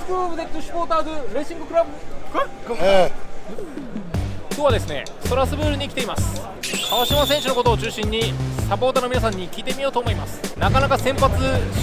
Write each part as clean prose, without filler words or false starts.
que vous êtes supporter de Racing Club? 今日はですね、ストラスブールに来ています。川島選手のことを中心にサポーターの皆さんに聞いてみようと思います。なかなか先発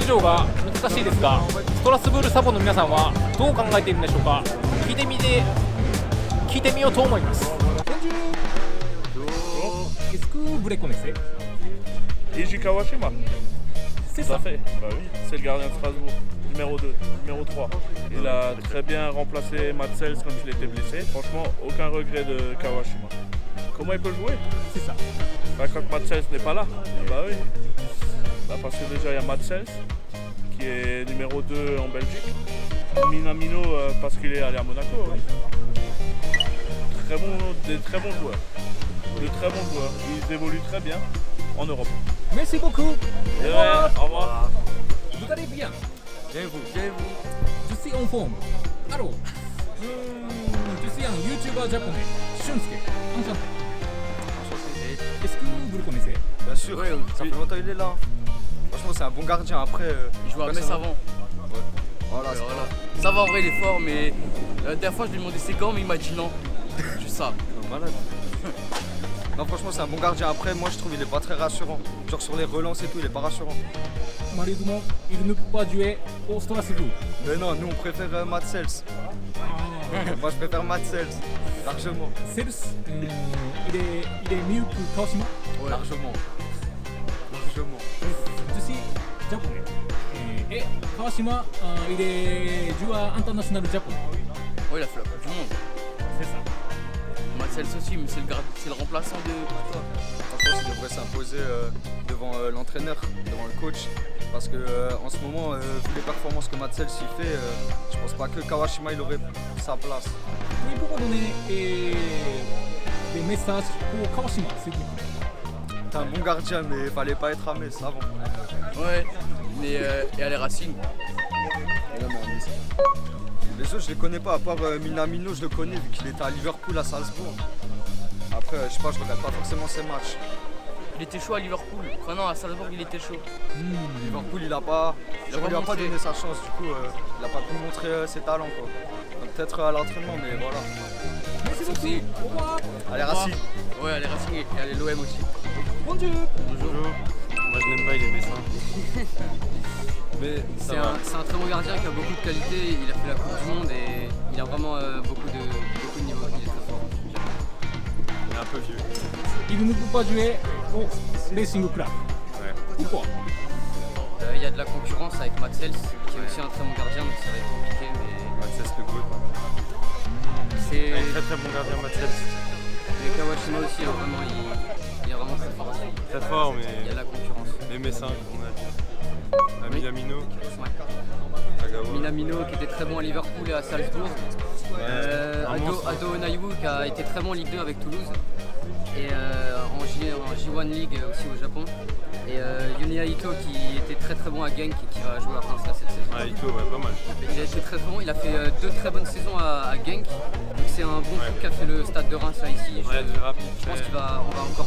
出場が難しいですが、ストラスブールサポの皆さんはどう考えているんでしょうか。聞いてみようと思います。Est-ce que vous les connaissez? Eiji Kawashima. C'est Tout ça. à fait. Bah oui, c'est le gardien de Strasbourg, numéro 2, numéro 3. Il a très bien remplacé Matsels quand il était blessé. Franchement, aucun regret de Kawashima. Comment il peut jouer? C'est ça. Bah, quand Matsels n'est pas là. Bah oui. Bah, parce que déjà il y a Matsels qui est numéro 2 en Belgique. Minamino parce qu'il est allé à Monaco. Oui. Des très bons joueurs. De très bons joueurs. Ils évoluent très bien en Europe. Merci beaucoup. Et ouais, au revoir. Vous allez bien? Bien vous, bien vous. Je suis en forme. Alors, je suis un YouTuber japonais, Shunsuke. Enchanté. Est-ce que vous le connaissez? Bien sûr, Ouais, ça fait longtemps qu'il est là. Franchement, c'est un bon gardien. Après, Il joue à Metz personnellement- avant. Voilà, c'est Voilà. Ça va, en vrai, il est fort, mais la dernière fois, je lui ai demandé c'est quand, mais il m'a dit non. Juste ça. un malade. Non, franchement, c'est un bon gardien. Après, moi, je trouve qu'il est pas très rassurant. Genre sur les relances et tout, il est pas rassurant. Malheureusement, il ne peut pas jouer au Strasbourg. Mais non, nous, on préfère Matsels. Moi, je préfère Matsels. Largement. Sels, il est mieux que Kawashima. Largement. Largement. Je suis japonais. Et Kawashima, il est joueur international japonais. Ouais, il a fait la Coupe du Monde. C'est ça. Marcel aussi, mais c'est le remplaçant de Courtois. Franchement, il devrait s'imposer devant l'entraîneur, devant le coach. Parce que en ce moment, vu les performances que Matsels y fait, je pense pas que Kawashima il aurait sa place. Pouvez-vous donner des messages pour Kawashima, s'il vous plaît? T'es un bon gardien, mais il fallait pas être à Metz avant. Ouais, mais et à les Racing. Les autres, je les connais pas, à part Minamino, je le connais vu qu'il était à Liverpool, à Salzbourg. Après, je sais pas, je regarde pas forcément ses matchs. Il était chaud à Liverpool. Enfin non, à Salzbourg, il était chaud. Liverpool, il a Il pas, a on pas lui a pas montré. donné sa chance, du coup, il a pas pu montrer ses talents, quoi. Donc, peut-être à l'entraînement, mais voilà. Merci Aussi. beaucoup. Au revoir. Allez, Racing. Ouais, à les Racing et à les l'OM aussi. Bonjour. Bonjour. Moi je l'aime pas, il est messin. Mais ça C'est va. un très bon gardien qui a beaucoup de qualité. Il a fait la Coupe du Monde et il a vraiment beaucoup de niveau. Il est très fort. Il est un peu vieux. Il ne peut pas jouer au Racing Club. Ouais. Pourquoi? Il y a de la concurrence avec Matsels qui est aussi un très bon gardien, donc ça va être compliqué. Mais Matsels le goût. c'est Il est très très bon gardien Matsels. mais Kawashima aussi, hein, vraiment, il est vraiment très fort. Très fort Il y a de mais la concurrence. messin comme on a dit. Minamino, Ouais. Kagawa. Minamino qui était très bon à Liverpool et à Salzbourg. Un monstre. Ado Onaiwu qui a été très bon en Ligue 2 avec Toulouse. Et en J1 League aussi au Japon. Et Yunya Ito qui était très très bon à Genk et qui va jouer à Reims là, cette saison. Ah, Ito, ouais, pas mal. Il a été très bon, il a fait 2 très bonnes saisons à Genk. Donc c'est un bon coup qu'a fait le stade de Reims là ici. Ouais, très rapide. Je pense qu'il va encore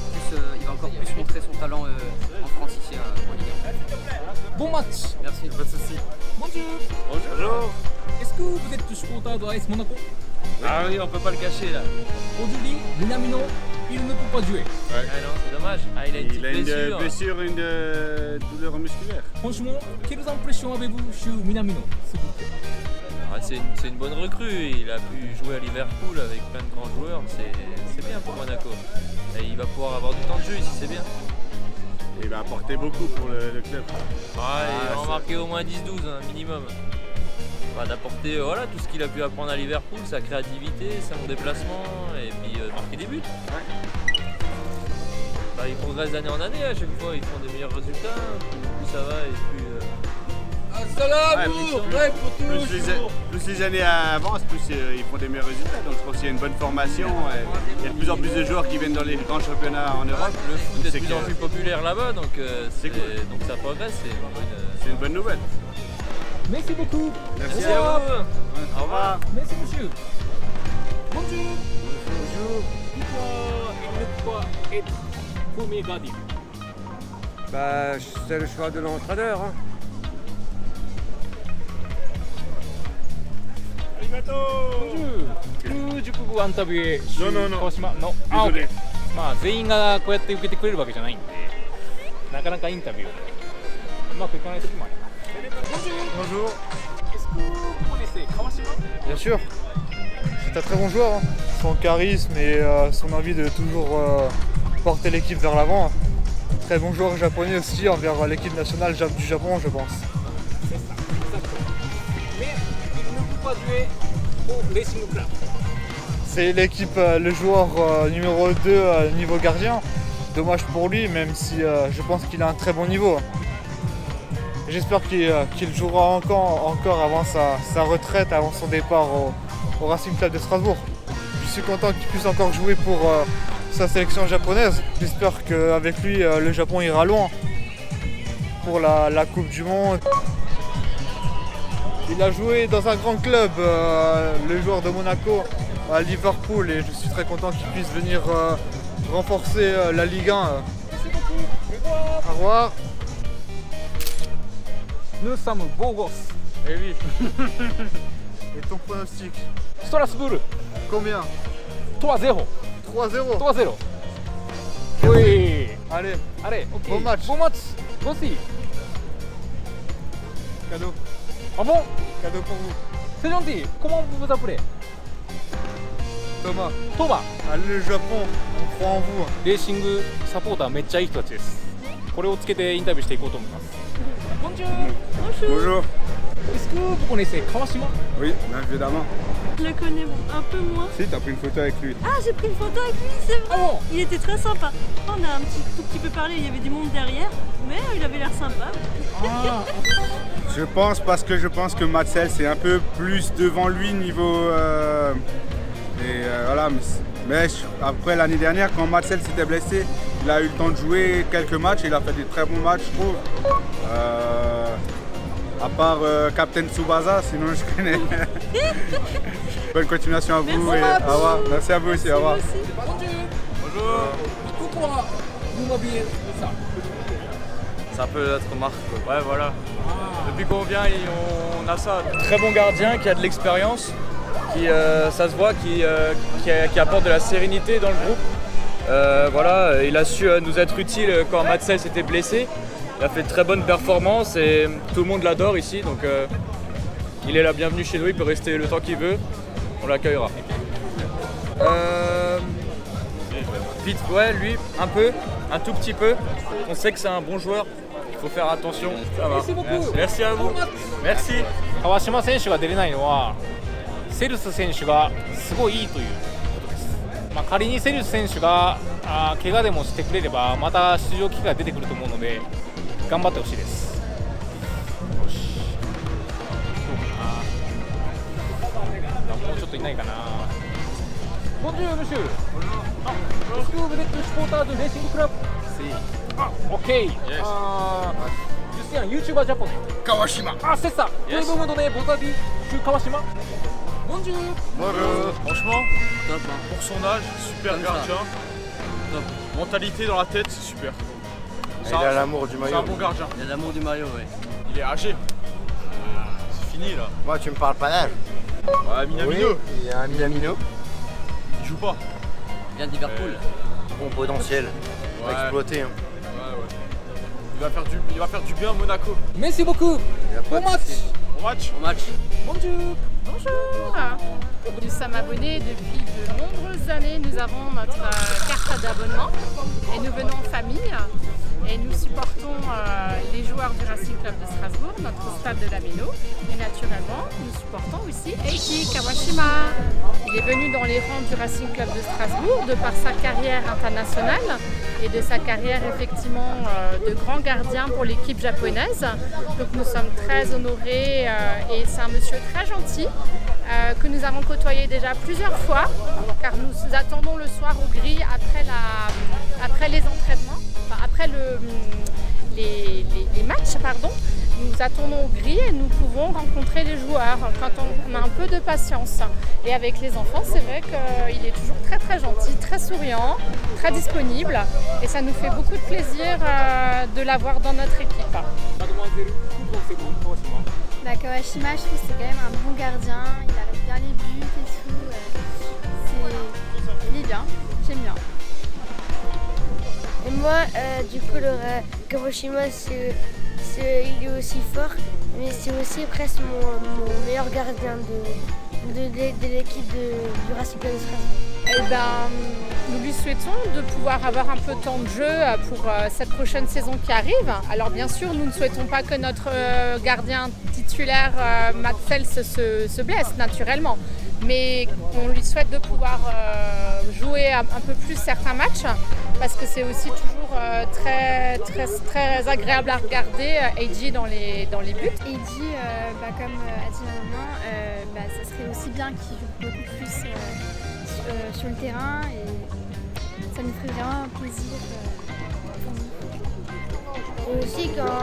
plus montrer son talent en France ici en Ligue 1. Bon match. Merci. Pas de soucis. Bonjour. Bonjour. Est-ce que vous êtes supporter de AS Monaco? Ah oui, on peut pas le cacher là. Aujourd'hui, Minamino, il ne peut pas jouer. Ah non, c'est dommage. Ah, il a une petite Il a une blessure. blessure, une douleur musculaire. Franchement, quelles impressions avez-vous sur Minamino, s'il vous plaît? Ah, c'est une bonne recrue, il a pu jouer à Liverpool avec plein de grands joueurs, c'est bien pour Monaco. Et il va pouvoir avoir du temps de jeu ici, c'est bien. Il va apporter beaucoup pour le club. Il va en marquer au moins 10-12, un minimum. Enfin, d'apporter voilà, tout ce qu'il a pu apprendre à Liverpool, sa créativité, son déplacement, et puis marquer des buts. Bah, ils progressent d'année en année, à chaque fois ils font des meilleurs résultats, plus ça va et plus... Plus les années avancent, plus ils font des meilleurs résultats. Donc je pense qu'il y a une bonne formation. Il y a de plus en plus de joueurs qui viennent dans les grands championnats en Europe. Le foot est de C'est plus en que- plus populaire là-bas, donc, cool. donc ça progresse, C'est une bonne nouvelle. Merci beaucoup. Merci Merci à vous. Au revoir. Merci monsieur. Bonjour. Bonjour. Pourquoi il ne peut pas être premier gardien? Bah, c'est le choix de l'entraîneur. Hein. 空塾部アンタビュー No, no, no. 川島のあ、Désolé. OK。まあ全員がこうやって受けてくれるわけじゃないんで、なかなかインタビューうまくいかない時もあります。Bonjour. Est-ce que vous connaissez Kawashima? Bien sûr, c'est un très bon joueur. Hein. Son charisme et son envie de toujours porter l'équipe vers l'avant. Très bon joueur japonais aussi envers l'équipe nationale du Japon, je pense. C'est ça, exactement. Mais il ne peut pas jouer au Racing Club. C'est l'équipe, le joueur numéro 2 niveau gardien. Dommage pour lui, même si je pense qu'il a un très bon niveau. J'espère qu'il jouera encore avant sa retraite, avant son départ au Racing Club de Strasbourg. Je suis content qu'il puisse encore jouer pour sa sélection japonaise. J'espère qu'avec lui, le Japon ira loin pour la Coupe du Monde. Il a joué dans un grand club, le joueur de Monaco, à Liverpool, et je suis très content qu'il puisse venir renforcer la Ligue 1. Au revoir. Nous sommes Bogos. Eh oui. Et ton pronostic? Strasbourg, Combien? 3-0. 3-0. 3-0. Oui. Allez, Allez, ok. Bon match. Bon match. Voici. cadeau. Ah bon? Cadeau pour vous. C'est gentil. Comment vous vous appelez? Thomas, Thomas. allez le Japon, on croit en vous. レーシングサポーターめっちゃいい人たちです。これをつけてインタビューしていこうと思います。Bonjour. Bonjour. Est-ce que vous connaissez Kawashima? Oui, bien évidemment. Je le connais un peu moins. Si, t'as pris une photo avec lui. Ah, j'ai pris une photo avec lui, c'est vrai. Ah bon? Il était très sympa. On a tout petit peu parlé, il y avait du monde derrière, mais il avait l'air sympa. Ah. Je pense que Matsell c'est un peu plus devant lui niveau voilà, mais après l'année dernière quand Matsell s'était blessé, il a eu le temps de jouer quelques matchs, il a fait des très bons matchs je trouve. À part Captain Tsubasa, sinon je connais. Bonne continuation à vous. Merci. Et au revoir. Merci à vous aussi, au revoir. Bonjour. Pourquoi vous m'habillez ça? C'est un peu notre marque. Quoi. Ouais, voilà. Ah. Depuis qu'on vient, on a ça. Très bon gardien qui a de l'expérience, qui, ça se voit, qui apporte de la sérénité dans le groupe. Voilà, il a su nous être utile quand Matsell s'était blessé. Il a fait de très bonnes performances et tout le monde l'adore ici. Donc il est la bienvenue chez nous, il peut rester le temps qu'il veut. On l'accueillera. Vite, ouais, lui, un tout petit peu. On sait que c'est un bon joueur. Il faut faire attention. Ça va. Merci beaucoup. Merci à vous. Merci. 川島選手が出れないのはセルス選手がすごいいいということです。まあ、仮にセルス選手が怪我でもしてくれればまた出場機会が出てくると思うので頑張ってほしいです。よし。どうかな。もうちょっといないかな。Bonjour monsieur. Est-ce que vous êtes supporter de Racing Club? Si. Ah, ok. Yes. Je suis un YouTuber japonais. Kawashima. Ah, c'est ça. Pouvez-vous me donner vos avis sur Kawashima? Bonjour. Franchement, Top, hein. pour son âge, super Comme ça. gardien. Top. Mentalité dans la tête, c'est super. Il a l'amour du C'est maillot. un bon gardien. Il y a l'amour du maillot, ouais. Il est âgé. C'est fini là. Moi, tu me parles pas d'âge. Ouais, Minamino, Il y a un Minamino. il joue pas. Il vient de Liverpool. Bon potentiel. Ouais. Exploiter. Hein. Ouais. Il va faire du bien à Monaco. Merci beaucoup. Bon match. Bon match. Bon match. Bonjour. Bonjour. Nous sommes abonnés depuis de nombreuses années. Nous avons notre carte d'abonnement et nous venons en famille et nous supportons les joueurs du Racing Club de Strasbourg, notre stade de la Méno. Et naturellement, nous supportons aussi Eiji Kawashima. Il est venu dans les rangs du Racing Club de Strasbourg de par sa carrière internationale et de sa carrière effectivement de grand gardien pour l'équipe japonaise. Donc nous sommes très honorés et c'est un monsieur très gentil que nous avons côtoyé déjà plusieurs fois car nous attendons le soir aux grilles après les entraînements, enfin après les matchs pardon. Nous attendons aux grilles et nous pouvons rencontrer les joueurs quand on a un peu de patience. Et avec les enfants, c'est vrai qu'il est toujours très très gentil, très souriant, très disponible et ça nous fait beaucoup de plaisir de l'avoir dans notre équipe. Mademoiselle, que pensez-vous de Kawashima? Bah, Kawashima, je trouve que c'est quand même un bon gardien, il arrête bien les buts et tout. Il est bien, j'aime bien. Et moi, du coup, Kawashima, il est aussi fort, mais c'est aussi presque mon meilleur gardien de l'équipe du Racing Club de Strasbourg. Eh ben, nous lui souhaitons de pouvoir avoir un peu de temps de jeu pour cette prochaine saison qui arrive. Alors bien sûr, nous ne souhaitons pas que notre gardien titulaire Matsels se blesse naturellement. Mais on lui souhaite de pouvoir jouer un peu plus certains matchs parce que c'est aussi toujours très agréable à regarder Eiji dans les buts. Eiji, comme a dit ma maman, ça serait aussi bien qu'il joue beaucoup plus sur le terrain et ça nous ferait vraiment plaisir pour nous. Et aussi quand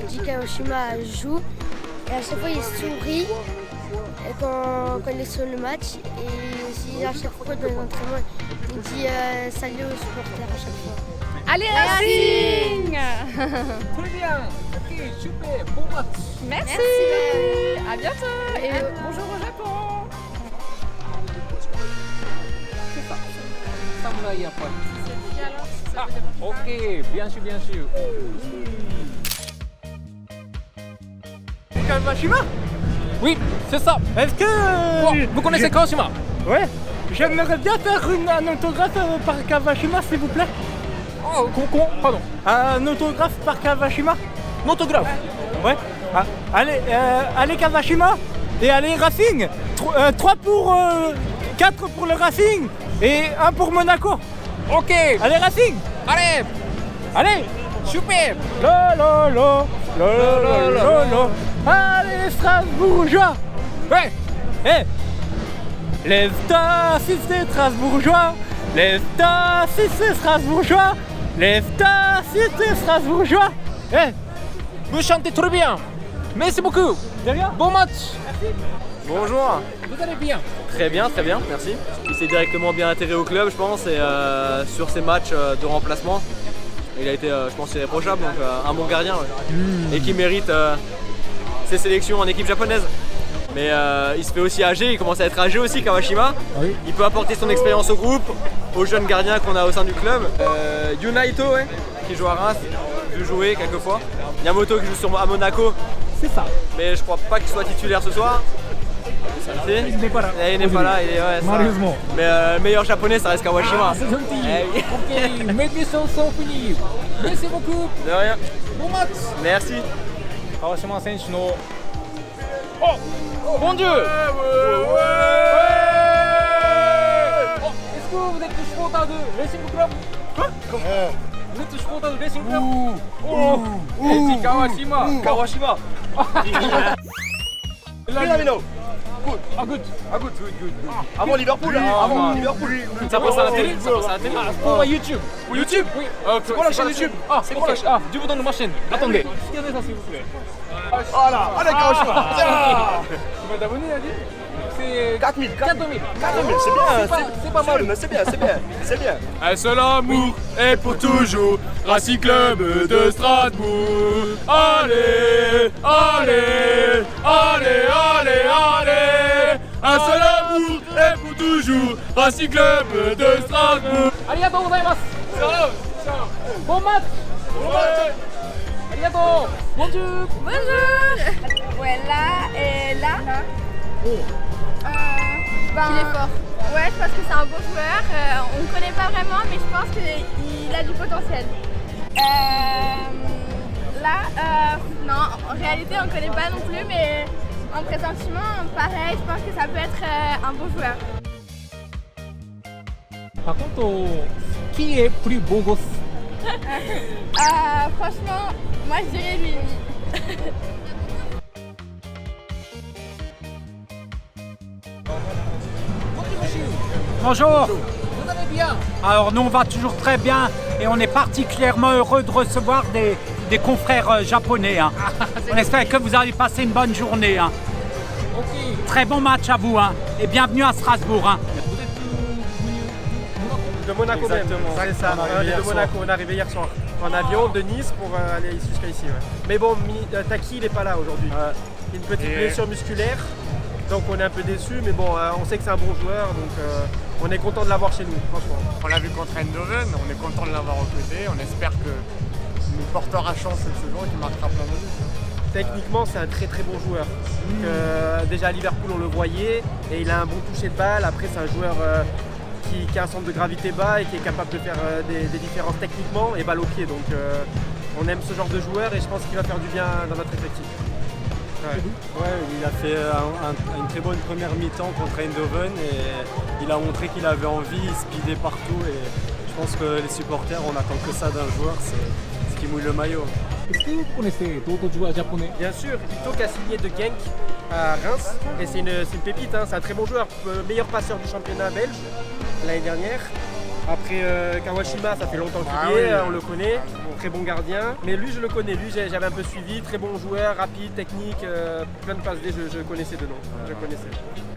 Eiji Kawashima joue, et à chaque fois il sourit quand il est sur le match et aussi à chaque fois dans les entraînements il dit salut aux supporters à chaque fois. Allez Racing! Très bien. Ok, super, bon match. Merci. À bientôt et bonjour au Japon. Samouraï à poil. Ok, bien sûr, bien sûr. Kawashima? Oui, c'est ça. Est-ce que... vous connaissez Kawashima? Ouais. J'aimerais bien faire un autographe par Kawashima, s'il vous plaît. Oh, pardon. Un autographe par Kawashima? Un autographe? Ouais. Allez Kawashima et allez Racing. 3 pour... 4 pour le Racing et 1 pour Monaco. Ok. Allez Racing. Allez. Super. Allez Strasbourgeois. Ouais. Hey. Lève-toi si c'est Strasbourgeois. Lève-toi si c'est Strasbourgeois. Lève-toi si c'est Strasbourgeois. Hey. Vous chantez très bien. Merci beaucoup. De rien. Bon match. Merci. Bonjour. Vous allez bien? Très bien, merci. Il s'est directement bien intégré au club, je pense, et sur ses matchs de remplacement, il a été, je pense, irréprochable, donc un bon gardien, et qui mérite ses sélections en équipe japonaise. Mais il se fait aussi âgé, il commence à être âgé aussi, Kawashima. Oui. Il peut apporter son expérience au groupe, aux jeunes gardiens qu'on a au sein du club. Yuna Ito, qui joue à Reims, vu jouer quelques fois. Yamoto qui joue à Monaco. C'est ça. Mais je crois pas qu'il soit titulaire ce soir. Il n'est pas là. Il n'est pas là, malheureusement. Mais le meilleur japonais, ça reste Kawashima. C'est gentil. Ok, mes questions sont finies. Merci beaucoup. De rien. Bon match. Merci. Kawashima 選手の Oh Bon Dieu. Est-ce que vous êtes supporter de Racing Club? Quoi? Vous êtes supporter de Racing Club? Eiji Kawashima. Minamino. Good. Good. Avant Liverpool. Ça passe à la télé? Pour YouTube. YouTube? Oui. C'est quoi la chaîne YouTube? C'est quoi la chaîne? Je vous donne ma chaîne. Attendez. Regardez ça s'il vous plaît. Voilà, allez Kawashima. Combien d'abonnés a dit? C'est 4000. 4000. C'est bien. C'est pas mal. C'est bien. Un seul amour est pour toujours, Racing Club de Strasbourg. Allez. Un seul amour est pour toujours, Racing Club de Strasbourg. Arigatou gozaimasu. Bon match. Arigatou. Bonjour. Ouais, là et là. Il est fort. Ouais, je pense que c'est un beau joueur. On ne connaît pas vraiment, mais je pense qu'il a du potentiel. Non, en réalité, on ne connaît pas non plus, mais en pressentiment, pareil, je pense que ça peut être un bon joueur. Par contre, qui est plus beau gosse? Franchement, moi je dirais lui. Bonjour. Vous allez bien? Alors nous on va toujours très bien et on est particulièrement heureux de recevoir des confrères japonais. On espère que vous allez passer une bonne journée. Ok. Très bon match à vous et bienvenue à Strasbourg. Vous êtes De Monaco même. C'est ça, De Monaco, on est arrivé hier soir. En avion de Nice pour aller jusqu'à ici. Ouais. Mais bon, Taki il est pas là aujourd'hui. une petite Et- blessure musculaire. Donc on est un peu déçu, mais bon, on sait que c'est un bon joueur, donc on est content de l'avoir chez nous, franchement. On l'a vu contre Eindhoven, on est content de l'avoir recruté, on espère qu'il nous portera chance cette saison et qu'il marquera plein de buts. Techniquement, c'est un très très bon joueur. Donc, déjà à Liverpool, on le voyait, et il a un bon toucher de balle. Après, c'est un joueur qui a un centre de gravité bas et qui est capable de faire des différences techniquement et balle au pied. Donc on aime ce genre de joueur et je pense qu'il va faire du bien dans notre effectif. Ouais, il a fait une très bonne première mi-temps contre Eindhoven et il a montré qu'il avait envie, il speedait partout et je pense que les supporters, on attend que ça d'un joueur, c'est ce qui mouille le maillot. Est-ce que vous connaissez d'autres joueurs japonais? Bien sûr, Ito qui a signé de Genk à Reims et c'est une pépite, hein, c'est un très bon joueur, meilleur passeur du championnat belge l'année dernière. Après Kawashima, ça fait longtemps qu'il y est, on le connaît, très bon gardien. Mais lui, je le connais, lui j'avais un peu suivi, très bon joueur, rapide, technique, plein de passes D, je connaissais de nom, je connaissais.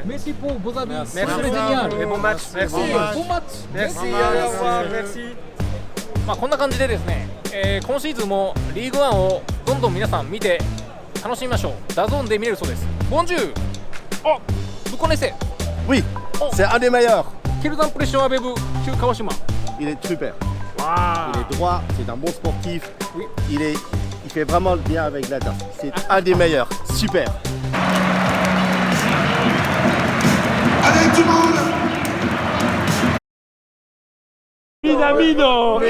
Merci pour vos avis. Merci, C'était génial. et bon match. Merci. Bon match. Merci, au revoir, merci. まあこんな感じでですね、今シーズンもリーグワンをどんどん皆さん見て楽しみましょう。ダゾーンで見れるそうです。ボンジュール。Oh, vous connaissez? Oui, c'est un des meilleurs. Quelles impressions avez-vous sur Kawashima? Il est super. Wow. Il est droit, c'est un bon sportif. Oui. Il fait vraiment le bien avec la danse. C'est un des meilleurs. Super. Allez tout le monde! Minamino!